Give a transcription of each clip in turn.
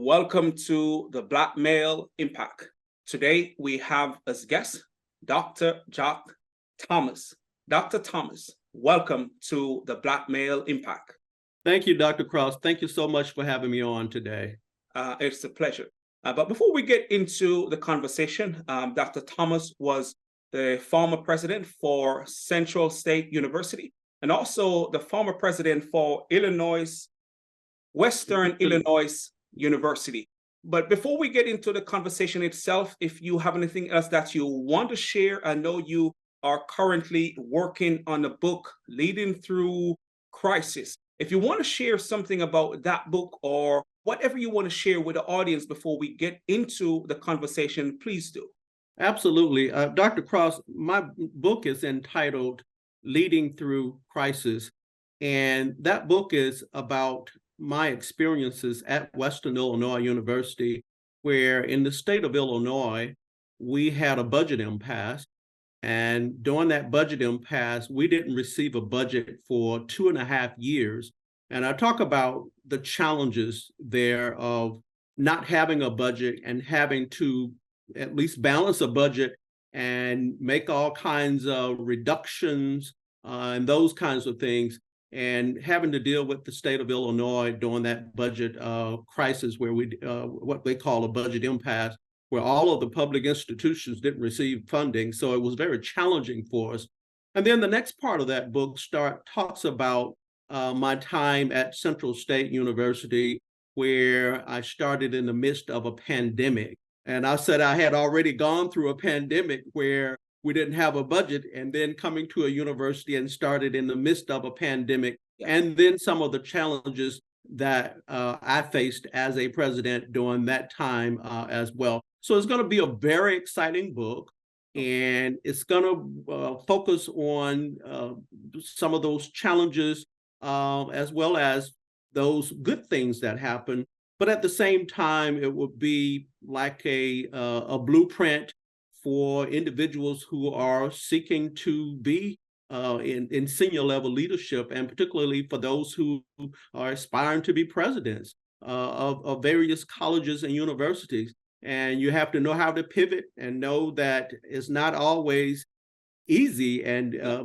Welcome to the Black Male Impact. Today we have as guest Dr. Jack Thomas. Dr. Thomas, welcome to the Black Male Impact. Thank you, Dr. Cross. Thank you so much for having me on today. It's a pleasure. But before we get into the conversation, Dr. Thomas was the former president for Central State University and also the former president for Western Illinois University. But before we get into the conversation itself, if you have anything else that you want to share, I know you are currently working on a book, Leading Through Crisis. If you want to share something about that book or whatever you want to share with the audience before we get into the conversation, please do. Absolutely. Dr. Cross, my book is entitled Leading Through Crisis, and that book is about my experiences at Western Illinois University, where in the state of Illinois, we had a budget impasse. And during that budget impasse, we didn't receive a budget for 2.5 years. And I talk about the challenges there of not having a budget and having to at least balance a budget and make all kinds of reductions and those kinds of things, and having to deal with the state of Illinois during that budget crisis where we, what they call a budget impasse, where all of the public institutions didn't receive funding. So it was very challenging for us. And then the next part of that book talks about my time at Central State University, where I started in the midst of a pandemic. And I said I had already gone through a pandemic where we didn't have a budget, and then coming to a university and started in the midst of a pandemic, and then some of the challenges that I faced as a president during that time as well. So it's going to be a very exciting book, and it's going to focus on some of those challenges as well as those good things that happen. But at the same time, it would be like a blueprint for individuals who are seeking to be in senior level leadership, and particularly for those who are aspiring to be presidents of various colleges and universities. And you have to know how to pivot and know that it's not always easy,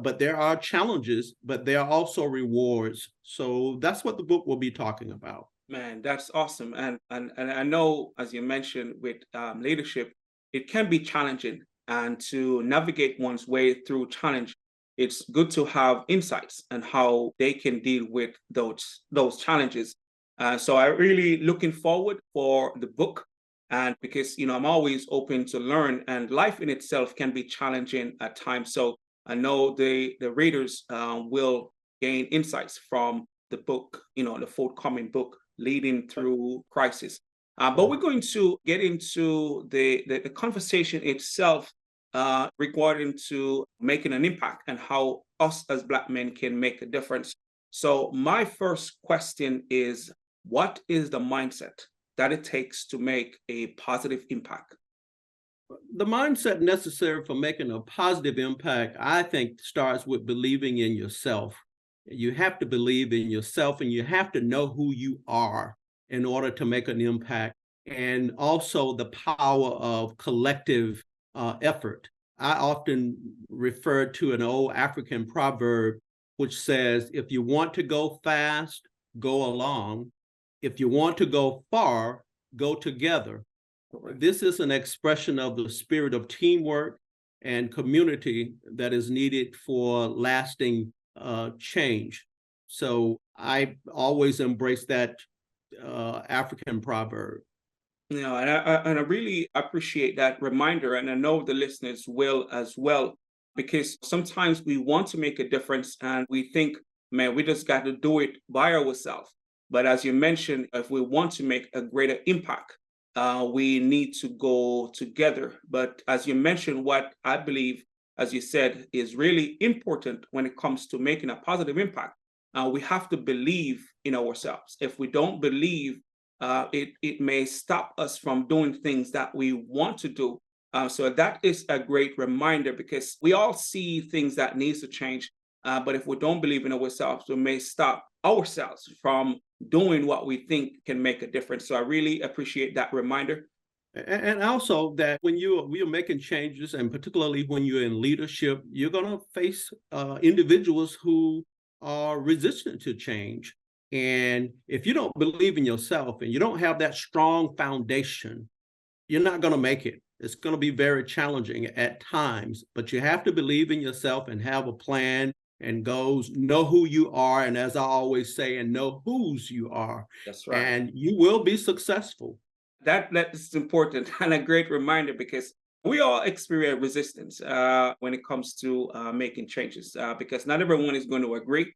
but there are challenges, but there are also rewards. So that's what the book will be talking about. Man, that's awesome. And I know, as you mentioned, with leadership, it can be challenging, and to navigate one's way through challenge, it's good to have insights on how they can deal with those challenges. So I'm really looking forward for the book, and because I'm always open to learn, and life in itself can be challenging at times. So I know the readers will gain insights from the book, the forthcoming book, Leading Through Crisis. But we're going to get into the conversation itself regarding to making an impact and how us as Black men can make a difference. So my first question is, what is the mindset that it takes to make a positive impact? The mindset necessary for making a positive impact, I think, starts with believing in yourself. You have to believe in yourself, and you have to know who you are in order to make an impact, and also the power of collective effort. I often refer to an old African proverb which says, if you want to go fast, go along. If you want to go far, go together. This is an expression of the spirit of teamwork and community that is needed for lasting change. So I always embrace that African proverb. And I really appreciate that reminder, and I know the listeners will as well, because sometimes we want to make a difference and we think, man, we just got to do it by ourselves. But as you mentioned, if we want to make a greater impact, we need to go together. But as you mentioned, what I believe, as you said, is really important when it comes to making a positive impact, we have to believe in ourselves. If we don't believe, it may stop us from doing things that we want to do. So that is a great reminder, because we all see things that needs to change, But if we don't believe in ourselves, we may stop ourselves from doing what we think can make a difference. So I really appreciate that reminder. And also that when you're making changes, and particularly when you're in leadership, you're going to face individuals who are resistant to change. And if you don't believe in yourself and you don't have that strong foundation, you're not going to make it. It's going to be very challenging at times, but you have to believe in yourself and have a plan and goals, know who you are. And as I always say, and know whose you are, That's right. and you will be successful. That is important and a great reminder, because we all experience resistance when it comes to making changes, because not everyone is going to agree.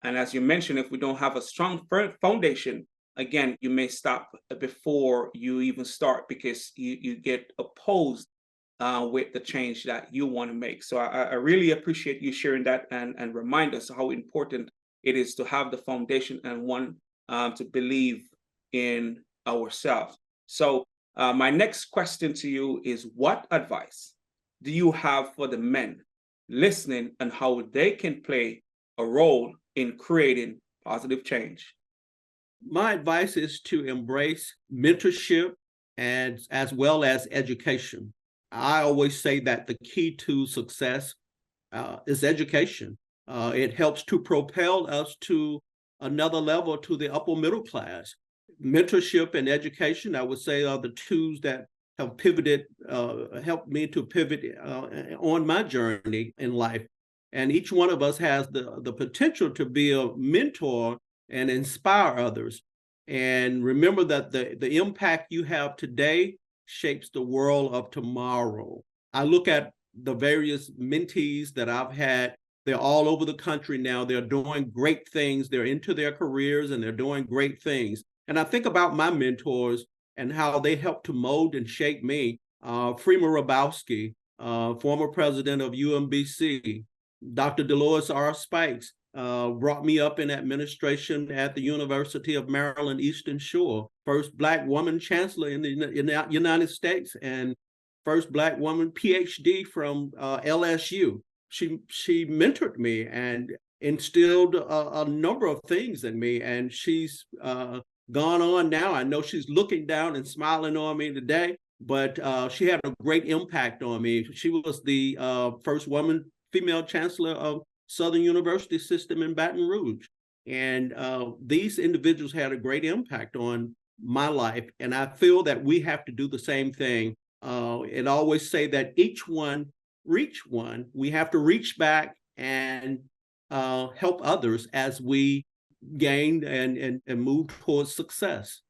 And as you mentioned, if we don't have a strong foundation, again, you may stop before you even start, because you get opposed with the change that you want to make. So I really appreciate you sharing that, and remind us how important it is to have the foundation and one to believe in ourselves. So my next question to you is, what advice do you have for the men listening and how they can play a role in creating positive change? My advice is to embrace mentorship and as well as education. I always say that the key to success is education. It helps to propel us to another level, to the upper middle class. Mentorship and education, I would say, are the tools that have helped me to pivot on my journey in life. And each one of us has the potential to be a mentor and inspire others. And remember that the impact you have today shapes the world of tomorrow. I look at the various mentees that I've had. They're all over the country now. They're doing great things. They're into their careers and they're doing great things. And I think about my mentors and how they helped to mold and shape me. Freema Rabowski, former president of UMBC, Dr. Dolores R. Spikes, brought me up in administration at the University of Maryland Eastern Shore, first Black woman chancellor in the United States, and first Black woman PhD from LSU. She mentored me and instilled a number of things in me, and she's gone on now. I know she's looking down and smiling on me today, but she had a great impact on me. She was the first woman female chancellor of Southern University System in Baton Rouge. And these individuals had a great impact on my life. And I feel that we have to do the same thing. It always say that each one reach one. We have to reach back and help others as we gain and move towards success.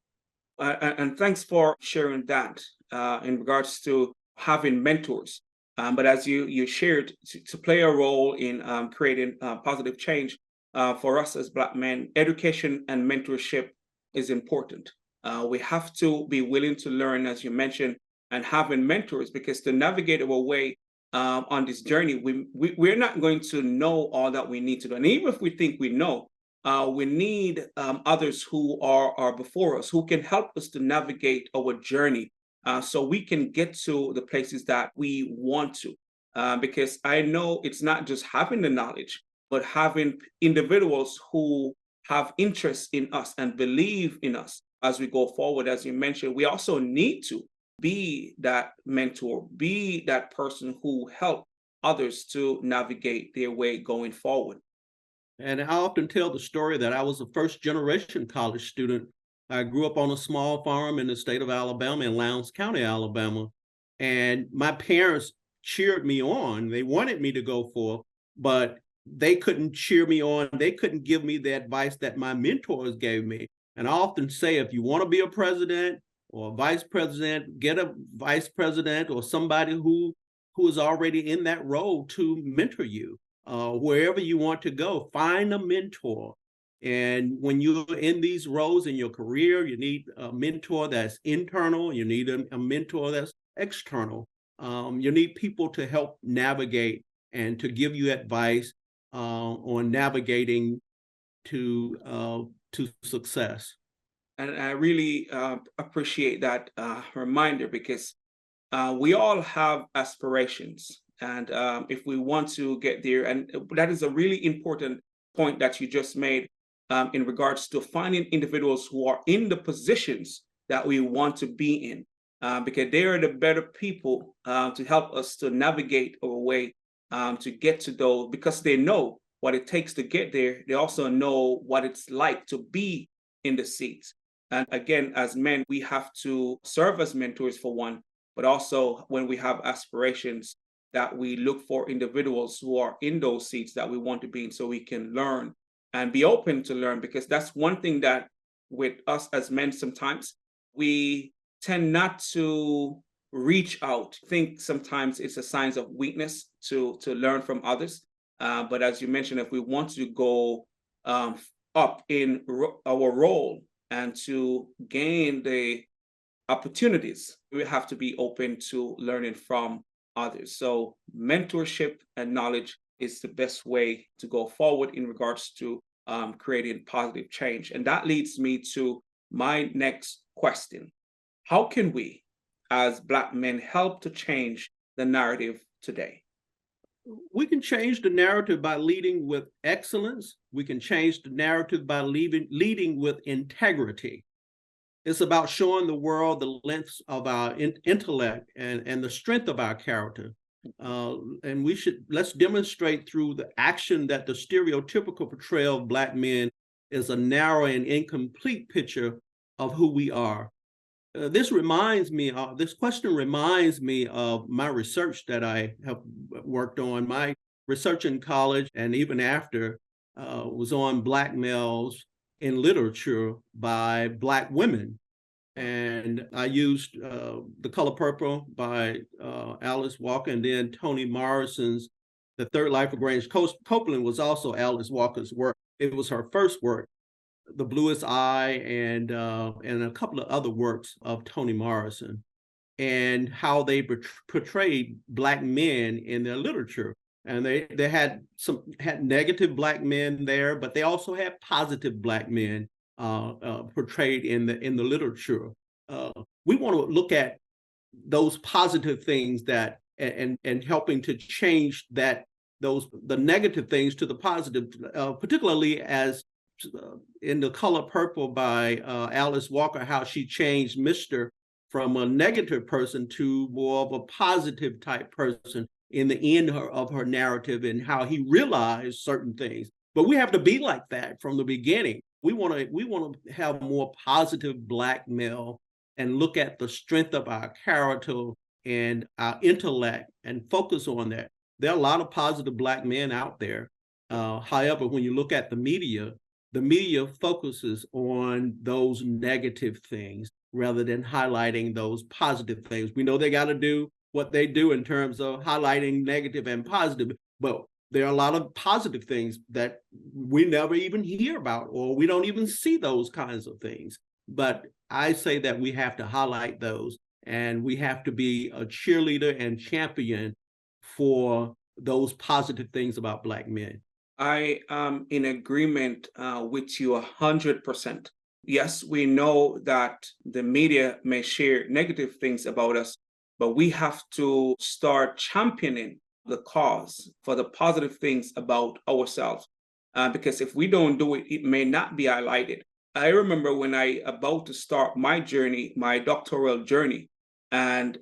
And thanks for sharing that in regards to having mentors. But as you shared, to play a role in creating positive change for us as Black men, education and mentorship is important. We have to be willing to learn, as you mentioned, and having mentors, because to navigate our way on this journey, we're not going to know all that we need to do. And even if we think we know, we need others who are before us, who can help us to navigate our journey, so we can get to the places that we want to. Because I know it's not just having the knowledge, but having individuals who have interest in us and believe in us as we go forward. As you mentioned, we also need to be that mentor, be that person who help others to navigate their way going forward. And I often tell the story that I was a first generation college student. I grew up on a small farm in the state of Alabama, in Lowndes County, Alabama. And my parents cheered me on. They wanted me to go forth, but they couldn't cheer me on. They couldn't give me the advice that my mentors gave me. And I often say, if you want to be a president or a vice president, get a vice president or somebody who is already in that role to mentor you. Wherever you want to go, find a mentor. And when you're in these roles in your career, you need a mentor that's internal. You need a mentor that's external. You need people to help navigate and to give you advice on navigating to success. And I really appreciate that reminder, because we all have aspirations, And if we want to get there, and that is a really important point that you just made in regards to finding individuals who are in the positions that we want to be in, because they are the better people to help us to navigate our way to get to those, because they know what it takes to get there. They also know what it's like to be in the seats. And again, as men, we have to serve as mentors for one, but also when we have aspirations, that we look for individuals who are in those seats that we want to be in, so we can learn and be open to learn. Because that's one thing that with us as men, sometimes we tend not to reach out. I think sometimes it's a sign of weakness to learn from others. But as you mentioned, if we want to go up in our role and to gain the opportunities, we have to be open to learning from others. So mentorship and knowledge is the best way to go forward in regards to creating positive change. And that leads me to my next question. How can we, as Black men, help to change the narrative today? We can change the narrative by leading with excellence. We can change the narrative by leading with integrity. It's about showing the world the lengths of our intellect and the strength of our character. And let's demonstrate through the action that the stereotypical portrayal of Black men is a narrow and incomplete picture of who we are. This question reminds me of my research that I have worked on. My research in college and even after was on Black males in literature by Black women. And I used The Color Purple by Alice Walker, and then Toni Morrison's The Third Life of Grange Copeland was also Alice Walker's work. It was her first work. The Bluest Eye, and a couple of other works of Toni Morrison, and how they portrayed Black men in their literature. And they had negative Black men there, but they also had positive Black men portrayed in the literature. We want to look at those positive things that and helping to change the negative things to the positive, particularly as in The Color Purple by Alice Walker, how she changed Mr. from a negative person to more of a positive type person in the end of her narrative, and how he realized certain things. But we have to be like that from the beginning. We want to have more positive Black male and look at the strength of our character and our intellect and focus on that. There are a lot of positive Black men out there. However, when you look at the media focuses on those negative things rather than highlighting those positive things. We know they got to do what they do in terms of highlighting negative and positive, but there are a lot of positive things that we never even hear about, or we don't even see those kinds of things. But I say that we have to highlight those, and we have to be a cheerleader and champion for those positive things about Black men. I am in agreement with you 100%. Yes, we know that the media may share negative things about us, but we have to start championing the cause for the positive things about ourselves. Because if we don't do it, it may not be highlighted. I remember when I about to start my journey, my doctoral journey, and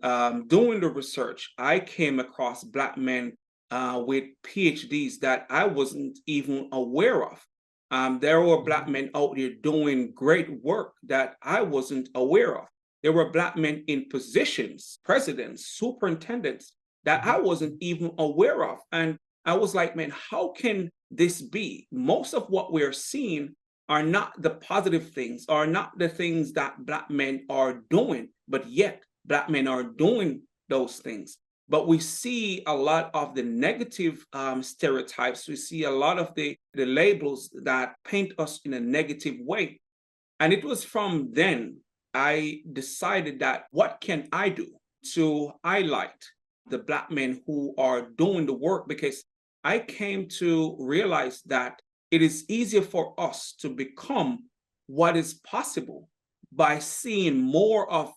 doing the research, I came across Black men with PhDs that I wasn't even aware of. There were Black men out there doing great work that I wasn't aware of. There were Black men in positions, presidents, superintendents, that I wasn't even aware of. And I was like, man, how can this be? Most of what we're seeing are not the positive things, are not the things that Black men are doing, but yet Black men are doing those things. But we see a lot of the negative stereotypes. We see a lot of the labels that paint us in a negative way. And it was from then I decided that what can I do to highlight the Black men who are doing the work? Because I came to realize that it is easier for us to become what is possible by seeing more of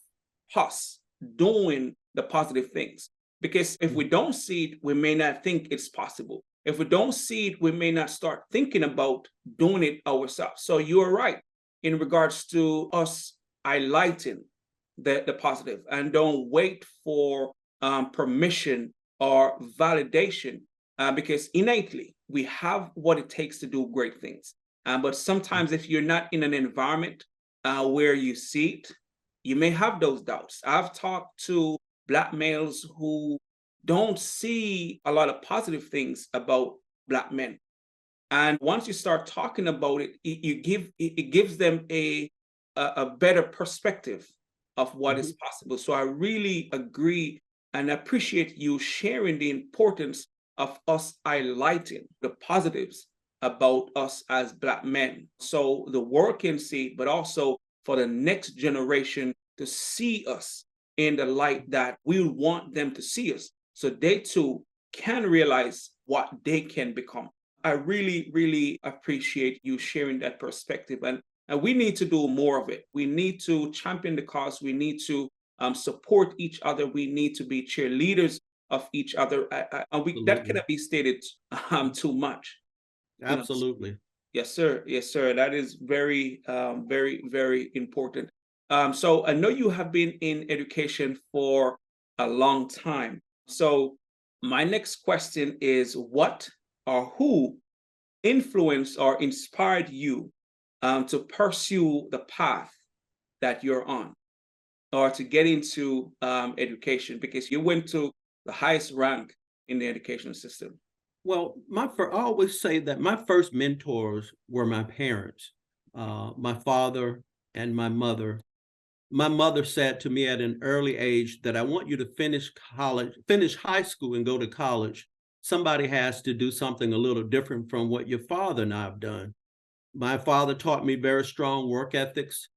us doing the positive things. Because if we don't see it, we may not think it's possible. If we don't see it, we may not start thinking about doing it ourselves. So you're right in regards to us highlighting the positive, and don't wait for permission or validation, because innately we have what it takes to do great things. But sometimes if you're not in an environment where you see it, you may have those doubts. I've talked to Black males who don't see a lot of positive things about Black men. And once you start talking about it, it gives them a better perspective of what is possible. So I really agree and appreciate you sharing the importance of us highlighting the positives about us as Black men, so the world can see, but also for the next generation to see us in the light that we want them to see us, so they too can realize what they can become. I really, really appreciate you sharing that perspective. And we need to do more of it. We need to champion the cause. We need to support each other. We need to be cheerleaders of each other. That cannot be stated too much. You know, Absolutely. yes, sir. Yes, sir. That is very, very, very important. So I know you have been in education for a long time. So my next question is, what or who influenced or inspired you to pursue the path that you're on, or to get into education? Because you went to the highest rank in the education system. Well, I always say that my first mentors were my parents, my father and my mother. My mother said to me at an early age that I want you to finish high school and go to college. Somebody has to do something a little different from what your father and I have done. My father taught me very strong work ethics.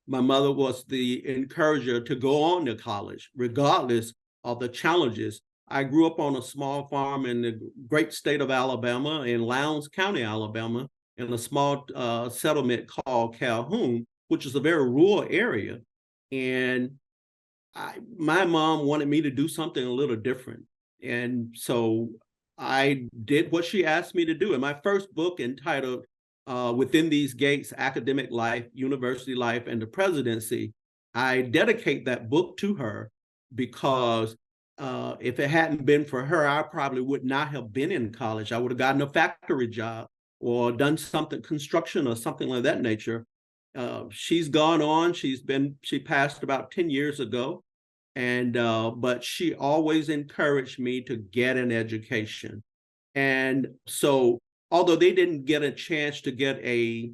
My mother was the encourager to go on to college, regardless of the challenges. I grew up on a small farm in the great state of Alabama, in Lowndes County, Alabama, in a small settlement called Calhoun, which is a very rural area. And my mom wanted me to do something a little different. And so I did what she asked me to do. And my first book, entitled Within These Gates, Academic Life, University Life, and the Presidency, I dedicate that book to her because if it hadn't been for her, I probably would not have been in college. I would have gotten a factory job or done something, construction or something like that nature. She's gone on. She passed about 10 years ago. And but she always encouraged me to get an education. And so, although they didn't get a chance to get a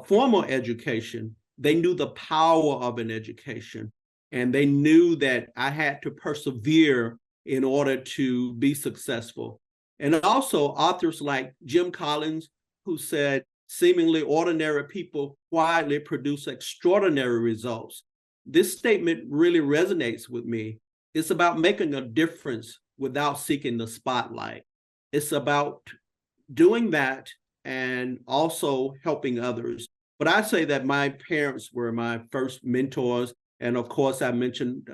formal education, they knew the power of an education, and they knew that I had to persevere in order to be successful. And also authors like Jim Collins, who said, seemingly ordinary people quietly produce extraordinary results. This statement really resonates with me. It's about making a difference without seeking the spotlight. It's about doing that and also helping others. But I say that my parents were my first mentors. And of course, I mentioned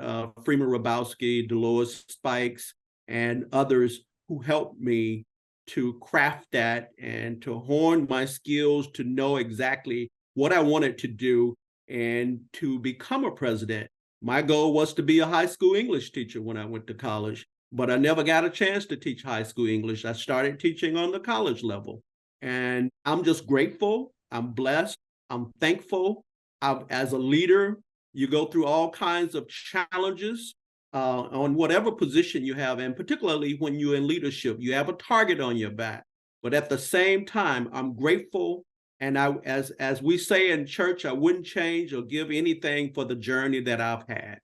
Freeman Rabowski, Dolores Spikes, and others who helped me to craft that and to hone my skills, to know exactly what I wanted to do and to become a president. My goal was to be a high school English teacher when I went to college, but I never got a chance to teach high school English. I started teaching on the college level. And I'm just grateful. I'm blessed. I'm thankful. As a leader, you go through all kinds of challenges on whatever position you have, and particularly when you're in leadership, you have a target on your back. But at the same time, I'm grateful. And as we say in church, I wouldn't change or give anything for the journey that I've had.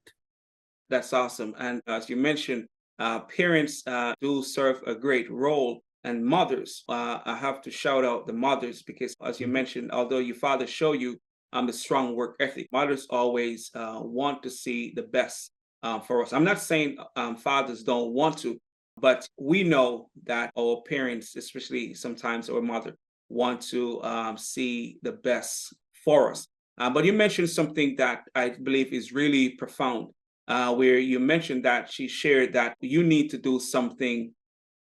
That's awesome. And as you mentioned, parents do serve a great role, and mothers. I have to shout out the mothers because, as you mentioned, although your father showed you the strong work ethic, mothers always want to see the best for us. I'm not saying fathers don't want to, but we know that our parents, especially sometimes our mother, want to see the best for us. But you mentioned something that I believe is really profound. where you mentioned that she shared that you need to do something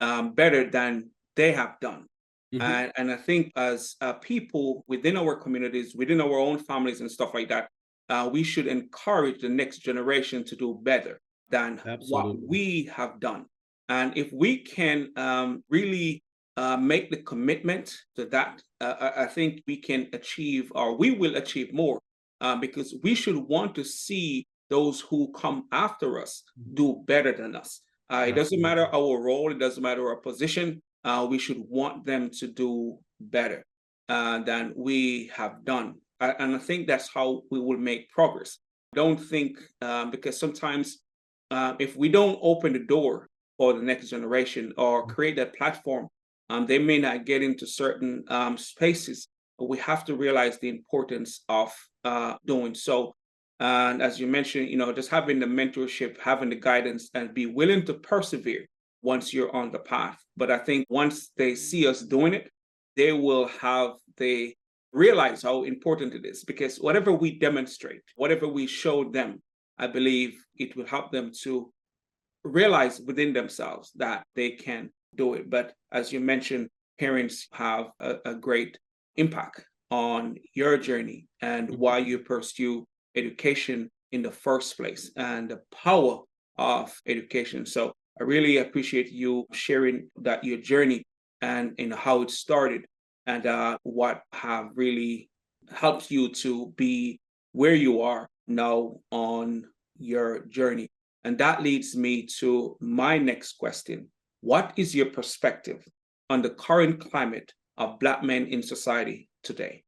better than they have done. Mhm. And I think as people within our communities, within our own families and stuff like that, we should encourage the next generation to do better than what Absolutely. we have done. And if we can really make the commitment to that, I think we can achieve, or we will achieve more, because we should want to see those who come after us Mhm. do better than us. It doesn't matter Absolutely. our role, it doesn't matter our position. We should want them to do better than we have done. And I think that's how we will make progress. Don't think, because sometimes if we don't open the door for the next generation or create that platform, they may not get into certain spaces. But we have to realize the importance of doing so. And as you mentioned, just having the mentorship, having the guidance, and be willing to persevere once you're on the path. But I think once they see us doing it, they realize how important it is, because whatever we demonstrate, whatever we show them, I believe it will help them to realize within themselves that they can do it. But as you mentioned, parents have a great impact on your journey and Mhm. why you pursue education in the first place and the power of education. So I really appreciate you sharing that your journey and how it started and what have really helped you to be where you are now on your journey. And that leads me to my next question. What is your perspective on the current climate of Black men in society today?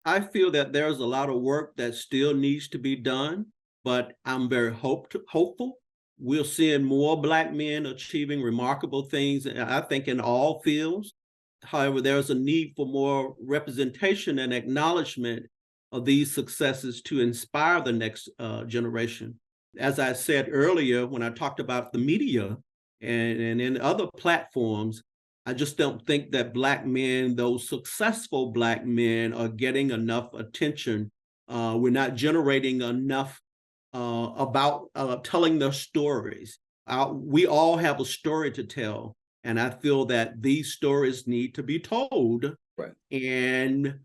I feel that there's a lot of work that still needs to be done, but I'm very hopeful. We're seeing more Black men achieving remarkable things, I think, in all fields. However, there's a need for more representation and acknowledgement of these successes to inspire the next generation. As I said earlier, when I talked about the media and in other platforms, I just don't think that Black men, those successful Black men, are getting enough attention. We're not generating enough about telling their stories. We all have a story to tell, and I feel that these stories need to be told, Right. and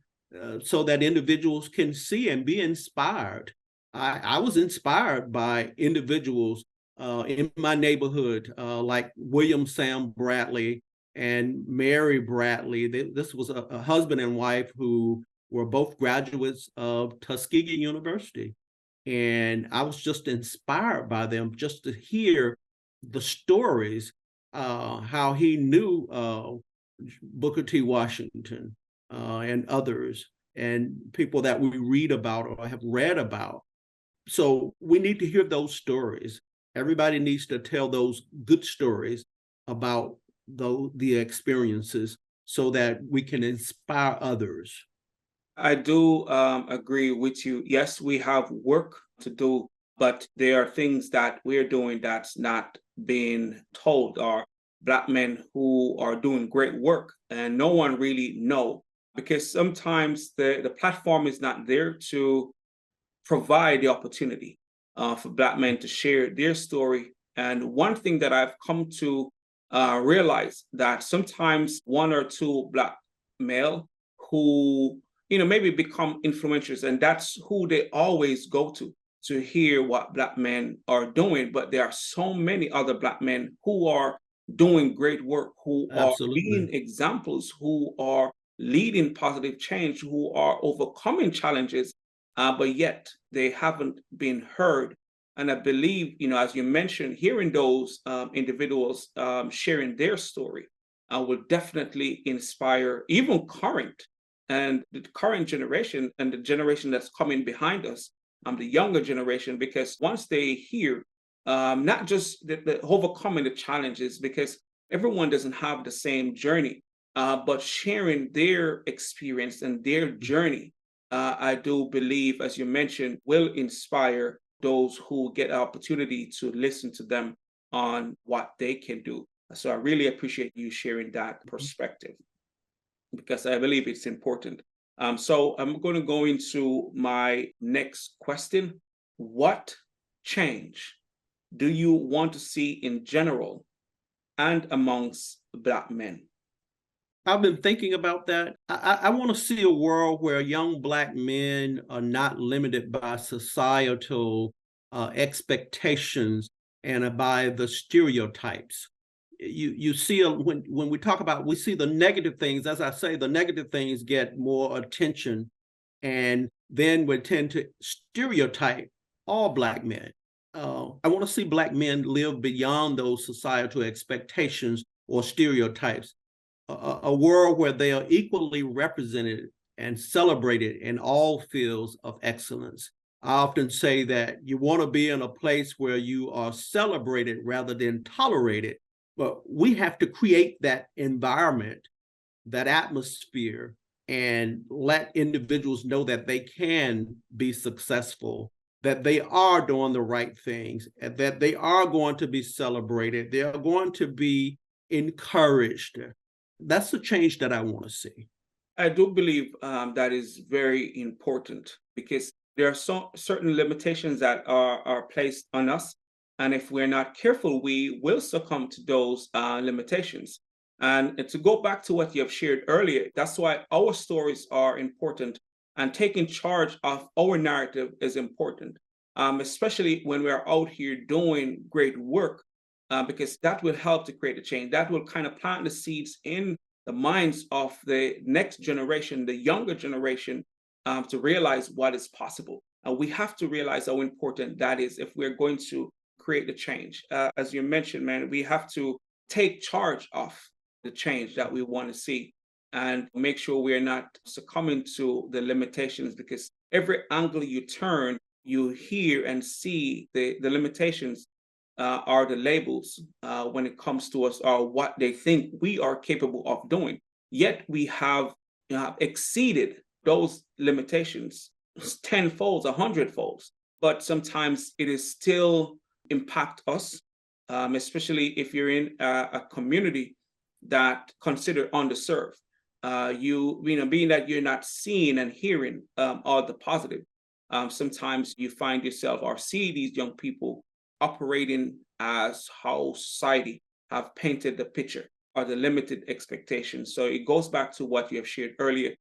so that individuals can see and be inspired. I was inspired by individuals in my neighborhood, like William Sam Bradley and Mary Bradley. This was a husband and wife who were both graduates of Tuskegee University. And I was just inspired by them just to hear the stories, how he knew Booker T. Washington and others, and people that we read about or have read about. So we need to hear those stories. Everybody needs to tell those good stories about the experiences so that we can inspire others. I do agree with you. Yes, we have work to do, but there are things that we're doing that's not being told. Or Black men who are doing great work and no one really know, because sometimes the platform is not there to provide the opportunity for Black men to share their story. And one thing that I've come to realize, that sometimes one or two Black male who maybe become influencers, and that's who they always go to hear what Black men are doing. But there are so many other Black men who are doing great work, who are being Absolutely. examples, who are leading positive change, who are overcoming challenges, but yet they haven't been heard. And I believe, as you mentioned, hearing those individuals sharing their story will definitely inspire even current and the current generation and the generation that's coming behind us, the younger generation, because once they hear not just the overcoming the challenges, because everyone doesn't have the same journey, but sharing their experience and their journey, I do believe, as you mentioned, will inspire those who get an opportunity to listen to them on what they can do. So I really appreciate you sharing that perspective, because I believe it's important. So I'm going to go into my next question. What change do you want to see in general and amongst Black men? I've been thinking about that. I want to see a world where young Black men are not limited by societal expectations and by the stereotypes. You see when we talk about, we see the negative things. As I say, the negative things get more attention, and then we tend to stereotype all Black men. I want to see Black men live beyond those societal expectations or stereotypes, a world where they are equally represented and celebrated in all fields of excellence. I often say that you want to be in a place where you are celebrated rather than tolerated, but we have to create that environment, that atmosphere, and let individuals know that they can be successful, that they are doing the right things, and that they are going to be celebrated, they are going to be encouraged. That's the change that I want to see. I do believe that is very important because there are certain limitations that are placed on us. And if we're not careful, we will succumb to those limitations. And to go back to what you have shared earlier, that's why our stories are important and taking charge of our narrative is important, especially when we're out here doing great work, because that will help to create a change. That will kind of plant the seeds in the minds of the next generation, the younger generation, to realize what is possible. And we have to realize how important that is if we're going to create the change. As you mentioned, man, we have to take charge of the change that we want to see and make sure we're not succumbing to the limitations, because every angle you turn, you hear and see the limitations are the labels when it comes to us, or what they think we are capable of doing. Yet we have exceeded those limitations tenfold, a hundredfold. But sometimes it is still impact us, especially if you're in a community that consider underserved. You know, being that you're not seeing and hearing all the positive, sometimes you find yourself or see these young people operating as how society have painted the picture or the limited expectations. So it goes back to what you have shared earlier,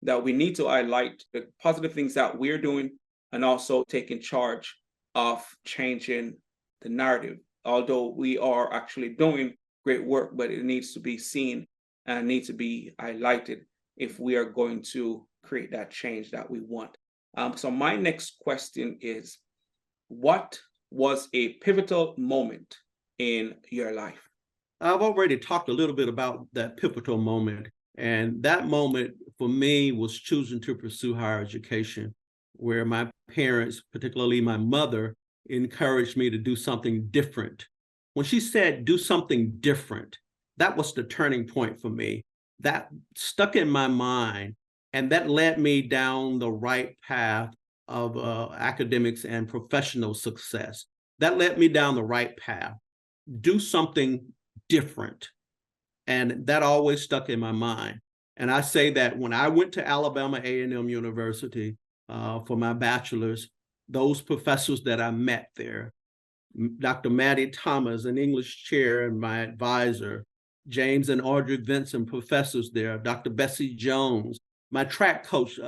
that we need to highlight the positive things that we're doing and also taking charge of changing the narrative. Although we are actually doing great work, but it needs to be seen and needs to be highlighted if we are going to create that change that we want. So my next question is, what was a pivotal moment in your life? I've already talked a little bit about that pivotal moment. And that moment for me was choosing to pursue higher education, where my parents, particularly my mother, encouraged me to do something different. When she said, do something different, that was the turning point for me. That stuck in my mind, and that led me down the right path of academics and professional success. That led me down the right path. Do something different. And that always stuck in my mind. And I say that when I went to Alabama A&M University for my bachelor's, those professors that I met there, Dr. Maddie Thomas, an English chair and my advisor, James and Audrey Vincent, professors there, Dr. Bessie Jones, my track coach,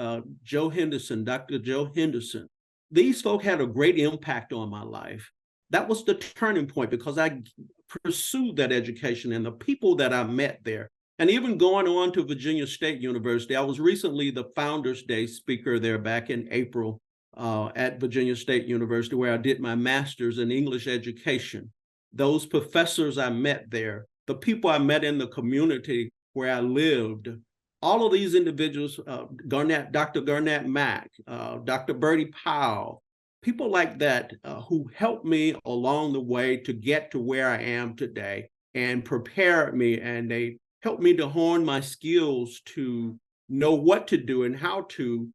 Joe Henderson, Dr. Joe Henderson. These folk had a great impact on my life. That was the turning point, because I pursued that education and the people that I met there. And even going on to Virginia State University, I was recently the Founders Day speaker there back in April at Virginia State University, where I did my master's in English education. Those professors I met there, the people I met in the community where I lived, all of these individuals, Dr. Garnett Mack, Dr. Bertie Powell, people like that who helped me along the way to get to where I am today and prepared me, and they helped me to hone my skills to know what to do and how to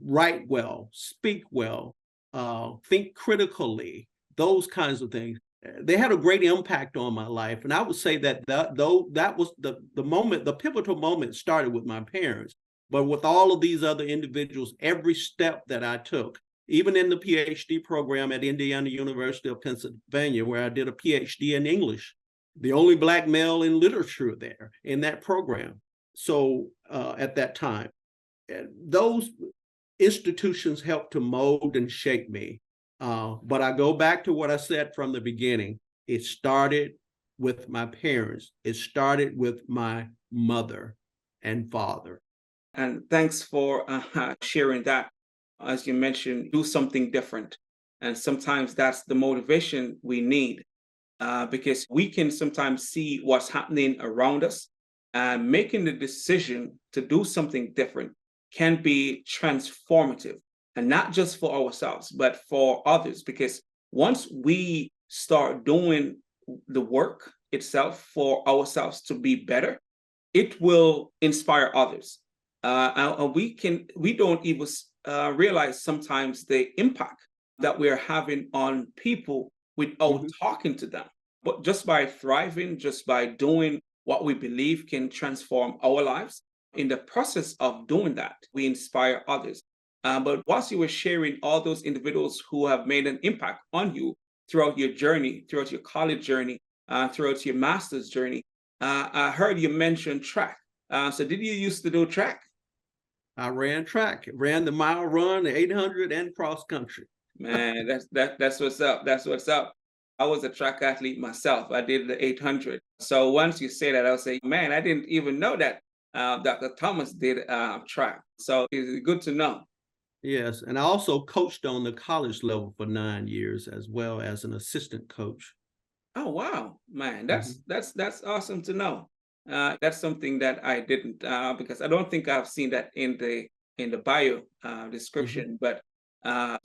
write well, speak well, think critically, those kinds of things. They had a great impact on my life. And I would say that though that was the moment, the pivotal moment started with my parents, but with all of these other individuals, every step that I took even in the PhD program at Indiana University of Pennsylvania, where I did a PhD in English, the only Black male in literature there in that program. So at that time, those institutions helped to mold and shape me. But I go back to what I said from the beginning. It started with my parents. It started with my mother and father. And thanks for sharing that. As you mentioned, do something different. And sometimes that's the motivation we need because we can sometimes see what's happening around us, and making the decision to do something different can be transformative, and not just for ourselves, but for others. Because once we start doing the work itself for ourselves to be better, it will inspire others. And we don't even realize sometimes the impact that we're having on people without Mhm. talking to them. But just by thriving, just by doing what we believe can transform our lives, in the process of doing that, we inspire others. But whilst you were sharing all those individuals who have made an impact on you throughout your journey, throughout your college journey, throughout your master's journey, I heard you mention track. So did you used to do track? I ran track, ran the mile run, the 800, and cross country. Man, that's what's up. That's what's up. I was a track athlete myself. I did the 800. So once you say that, I'll say, man, I didn't even know that Dr. Thomas did track. So it's good to know. Yes, and I also coached on the college level for 9 years as well as an assistant coach. Oh wow, man, Mhm, that's awesome to know. That's something that I didn't because I don't think I've seen that in the bio mhm, description. But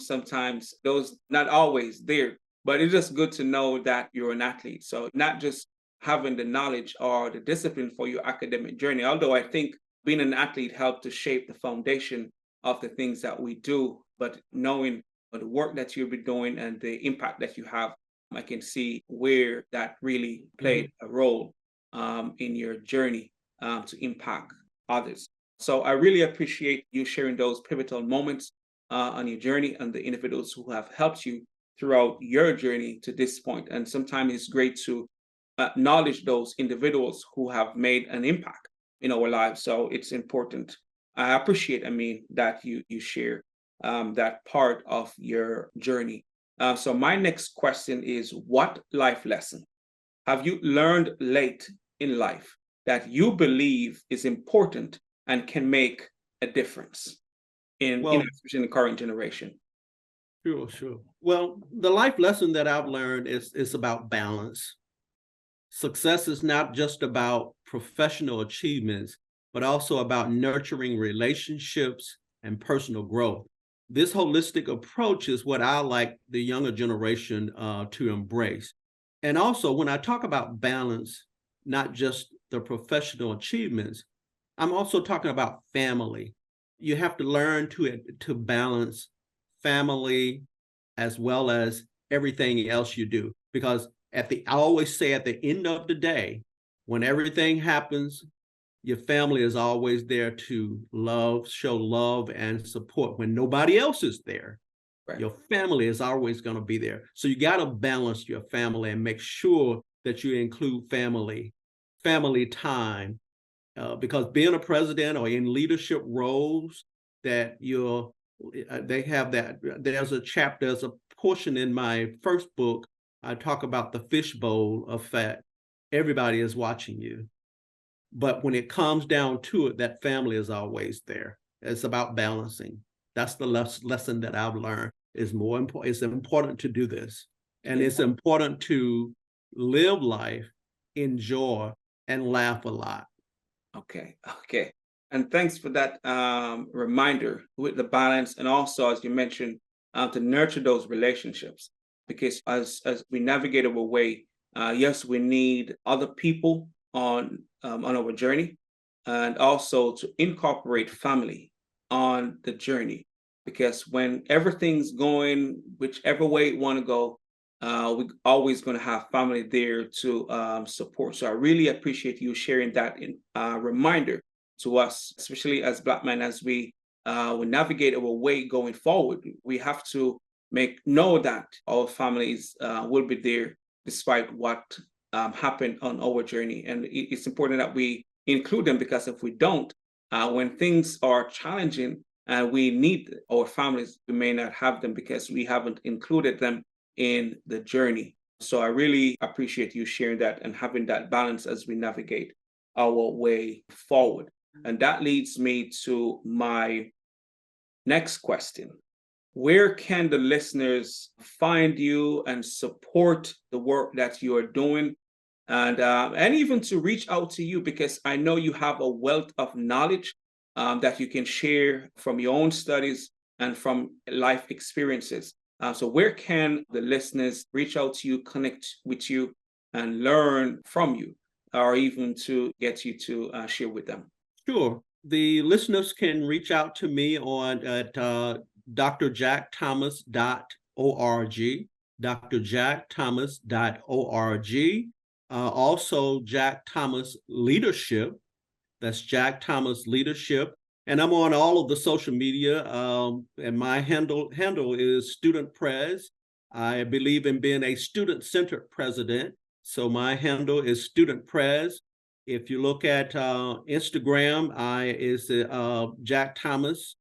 sometimes those not always there. But it's just good to know that you're an athlete. So not just having the knowledge or the discipline for your academic journey. Although I think being an athlete helped to shape the foundation of the things that we do. But knowing the work that you'll be doing and the impact that you have, I can see where that really played mhm. a role in your journey to impact others. So I really appreciate you sharing those pivotal moments on your journey and the individuals who have helped you throughout your journey to this point. And sometimes it's great to acknowledge those individuals who have made an impact in our lives. So it's important. I appreciate, I mean, that you share that part of your journey. So my next question is, what life lesson have you learned late in life that you believe is important and can make a difference in, Well, especially in the current generation? sure, sure. Well, the life lesson that I've learned is about balance. Success is not just about professional achievements, but also about nurturing relationships and personal growth. This holistic approach is what I like the younger generation to embrace. And also, when I talk about balance, not just the professional achievements, I'm also talking about family. You have to learn to balance family as well as everything else you do. Because I always say at the end of the day, when everything happens, your family is always there to show love and support when nobody else is there. Right. Your family is always going to be there. So you got to balance your family and make sure that you include family time, because being a president or in leadership roles that they have that. There's a portion in my first book. I talk about the fishbowl effect. Everybody is watching you, but when it comes down to it, that family is always there. It's about balancing. That's the lesson that I've learned. Is more important. It's important to do this, and Yeah. it's important to live life, enjoy, and laugh a lot. Okay. Okay. And thanks for that reminder with the balance, and also as you mentioned, to nurture those relationships. Because as we navigate our way, yes, we need other people on our journey, and also to incorporate family on the journey. Because when everything's going whichever way you want to go, we always going to have family there to support. So I really appreciate you sharing that in reminder to us, especially as Black men, as we we navigate our way going forward. We have to know that our families will be there despite what happened on our journey. And it's important that we include them, because if we don't, when things are challenging and we need our families, we may not have them because we haven't included them in the journey. So I really appreciate you sharing that and having that balance as we navigate our way forward. And that leads me to my next question. Where can the listeners find you and support the work that you are doing? And even to reach out to you, because I know you have a wealth of knowledge that you can share from your own studies and from life experiences. So where can the listeners reach out to you, connect with you, and learn from you, or even to get you to share with them? Sure. The listeners can reach out to me on at drjackthomas.org, drjackthomas.org. Also, Jack Thomas Leadership. That's Jack Thomas Leadership. And I'm on all of the social media. And my handle is Student Pres. I believe in being a student-centered president. So my handle is Student Pres. If you look at Instagram, is Jack Thomas.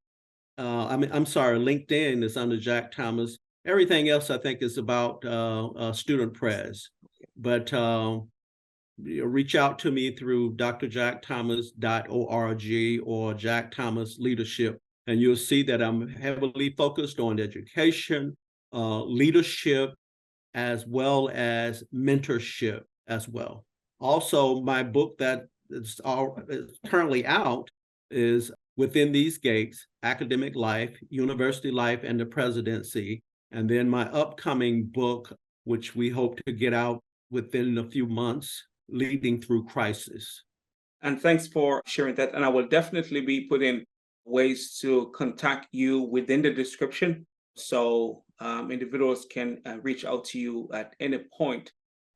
I'm sorry, LinkedIn is under Jack Thomas. Everything else I think is about Student Pres. But reach out to me through drjackthomas.org or Jack Thomas Leadership, and you'll see that I'm heavily focused on education, leadership, as well as mentorship as well. Also, my book that is currently out is Within These Gates: Academic Life, University Life, and the Presidency. And then my upcoming book, which we hope to get out within a few months, Leading Through Crisis. And thanks for sharing that. And I will definitely be putting ways to contact you within the description, so individuals can reach out to you at any point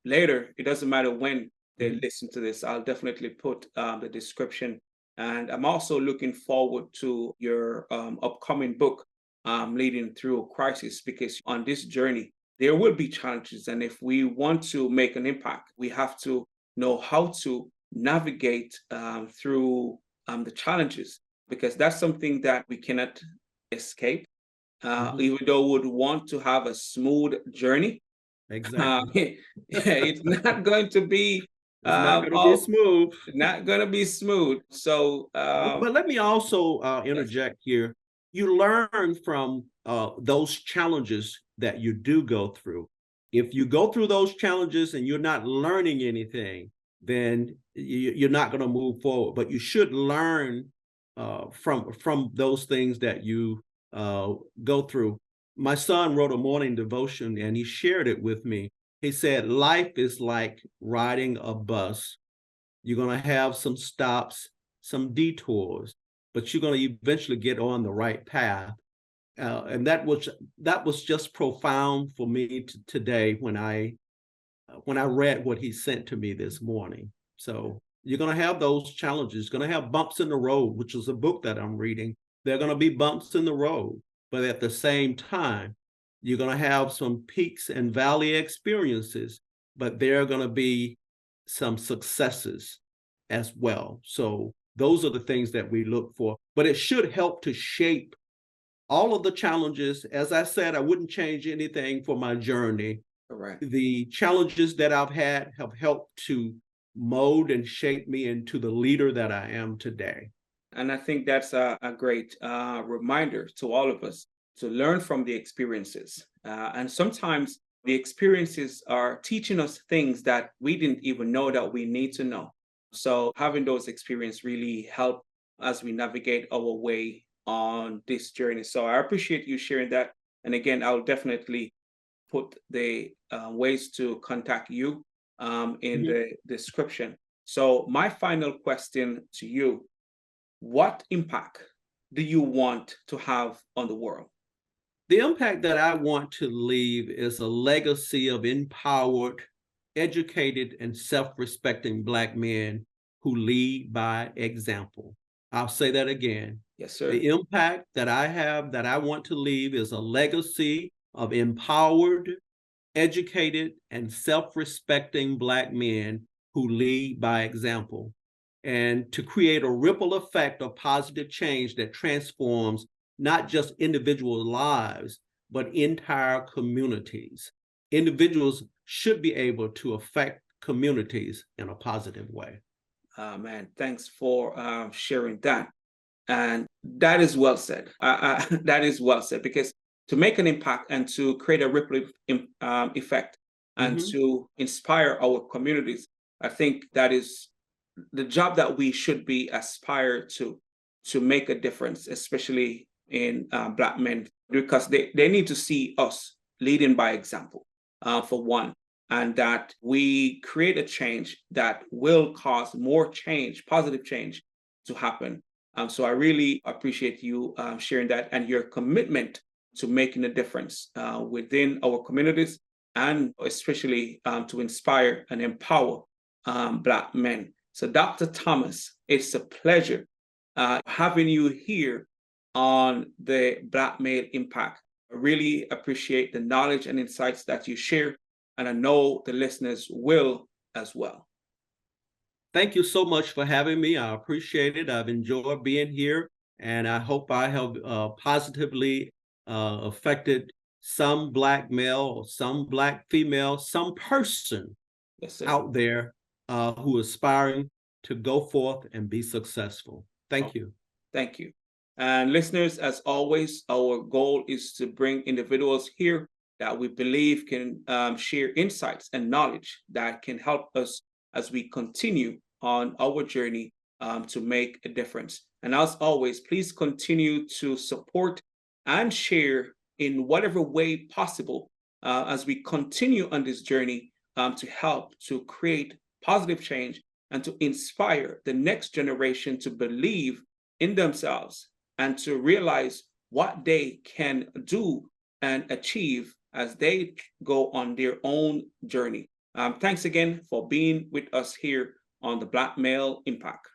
later. It doesn't matter when they listen to this. I'll definitely put the description. And I'm also looking forward to your upcoming book, Leading Through Crisis, because on this journey, there will be challenges. And if we want to make an impact, we have to know how to navigate through the challenges, because that's something that we cannot escape. Even though we would want to have a smooth journey, Exactly. it's not going to be It's not going to be smooth. not going to be smooth. So, but let me also interject here. You learn from those challenges that you do go through. If you go through those challenges and you're not learning anything, then you're not going to move forward. But you should learn from those things that you go through. My son wrote a morning devotion and he shared it with me. He said, life is like riding a bus. You're going to have some stops, some detours, but you're going to eventually get on the right path. And that was just profound for me today when I read what he sent to me this morning. So you're going to have those challenges. You're going to have bumps in the road, which is a book that I'm reading. There are going to be bumps in the road, but at the same time, you're going to have some peaks and valley experiences, but there are going to be some successes as well. So those are the things that we look for, but it should help to shape all of the challenges. As I said, I wouldn't change anything for my journey. correct. The challenges that I've had have helped to mold and shape me into the leader that I am today. And I think that's a great reminder to all of us to learn from the experiences. And sometimes the experiences are teaching us things that we didn't even know that we need to know. So having those experiences really help as we navigate our way on this journey. So I appreciate you sharing that. And again, I'll definitely put the ways to contact you in the description. So my final question to you: what impact do you want to have on the world? The impact that I want to leave is a legacy of empowered, educated, and self-respecting Black men who lead by example. I'll say that again. Yes, sir. The impact that I have, that I want to leave, is a legacy of empowered, educated, and self-respecting Black men who lead by example, and to create a ripple effect of positive change that transforms not just individual lives, but entire communities. Individuals should be able to affect communities in a positive way. Man, thanks for sharing that. And that is well said. That is well said, because to make an impact and to create a ripple effect and Mhm. to inspire our communities, I think that is the job that we should be aspired to make a difference, especially in Black men, because they need to see us leading by example, for one, and that we create a change that will cause more change, positive change, to happen. So I really appreciate you sharing that and your commitment to making a difference within our communities, and especially to inspire and empower Black men. So, Dr. Thomas, it's a pleasure having you here on the Black Male Impact. I really appreciate the knowledge and insights that you share, and I know the listeners will as well. Thank you so much for having me. I appreciate it. I've enjoyed being here, and I hope I have positively affected some Black male, or some Black female, some person Yes, sir. out there who is aspiring to go forth and be successful. Oh, Thank you. thank you. And listeners, as always, our goal is to bring individuals here that we believe can share insights and knowledge that can help us as we continue on our journey to make a difference. And as always, please continue to support and share in whatever way possible as we continue on this journey to help to create positive change and to inspire the next generation to believe in themselves and to realize what they can do and achieve as they go on their own journey. Thanks again for being with us here on the Black Male Impact.